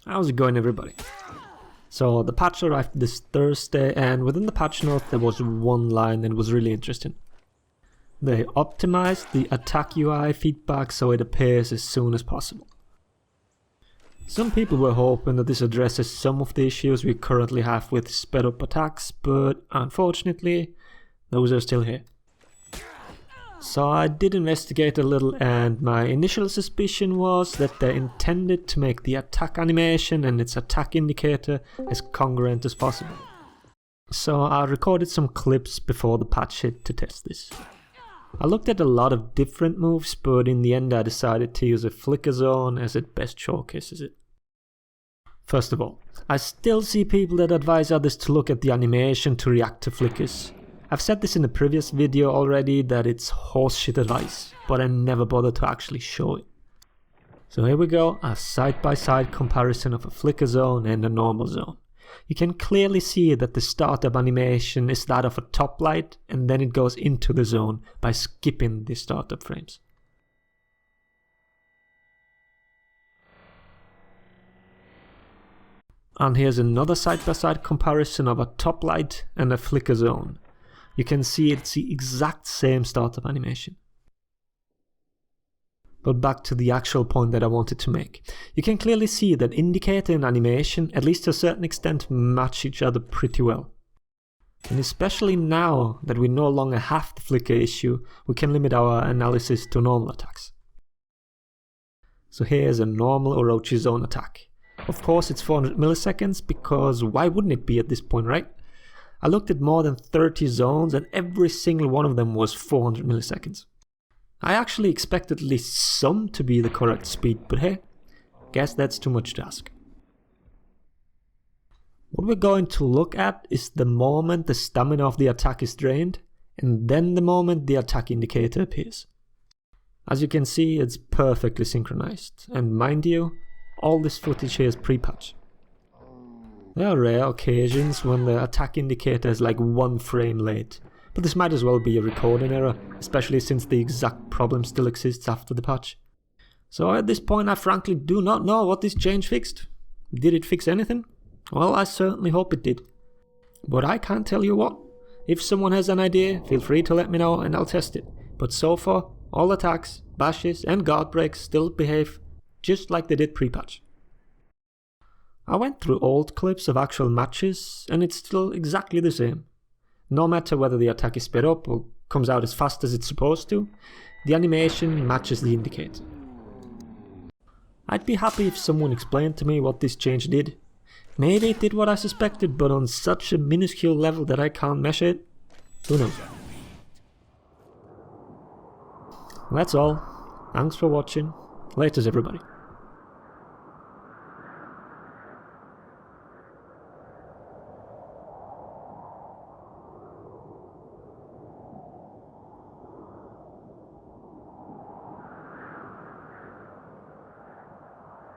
How's it going, everybody? So the patch arrived this Thursday, and within the patch note there was one line that was really interesting. They optimized the attack UI feedback so it appears as soon as possible. Some people were hoping that this addresses some of the issues we currently have with sped up attacks, but unfortunately those are still here. So I did investigate a little, and my initial suspicion was that they intended to make the attack animation and its attack indicator as congruent as possible. So I recorded some clips before the patch hit to test this. I looked at a lot of different moves, but in the end I decided to use a flicker zone as it best showcases it. First of all, I still see people that advise others to look at the animation to react to flickers. I've said this in a previous video already that it's horseshit advice, but I never bothered to actually show it. So here we go, a side-by-side comparison of a flicker zone and a normal zone. You can clearly see that the startup animation is that of a top light, and then it goes into the zone by skipping the startup frames. And here's another side-by-side comparison of a top light and a flicker zone. You can see it's the exact same startup animation. But back to the actual point that I wanted to make. You can clearly see that indicator and animation, at least to a certain extent, match each other pretty well. And especially now that we no longer have the flicker issue, we can limit our analysis to normal attacks. So here's a normal Orochi zone attack. Of course it's 400 milliseconds, because why wouldn't it be at this point, right? I looked at more than 30 zones and every single one of them was 400 milliseconds. I actually expected at least some to be the correct speed, but hey, guess that's too much to ask. What we're going to look at is the moment the stamina of the attack is drained, and then the moment the attack indicator appears. As you can see, it's perfectly synchronized, and mind you, all this footage here is pre-patch. There are rare occasions when the attack indicator is like 1 frame late, but this might as well be a recording error, especially since the exact problem still exists after the patch. So at this point I frankly do not know what this change fixed. Did it fix anything? Well, I certainly hope it did. But I can't tell you what. If someone has an idea, feel free to let me know and I'll test it. But so far, all attacks, bashes and guard breaks still behave just like they did pre-patch. I went through old clips of actual matches and it's still exactly the same. No matter whether the attack is sped up or comes out as fast as it's supposed to, the animation matches the indicator. I'd be happy if someone explained to me what this change did. Maybe it did what I suspected, but on such a minuscule level that I can't measure it. Who knows? That's all. Thanks for watching. Laters, everybody.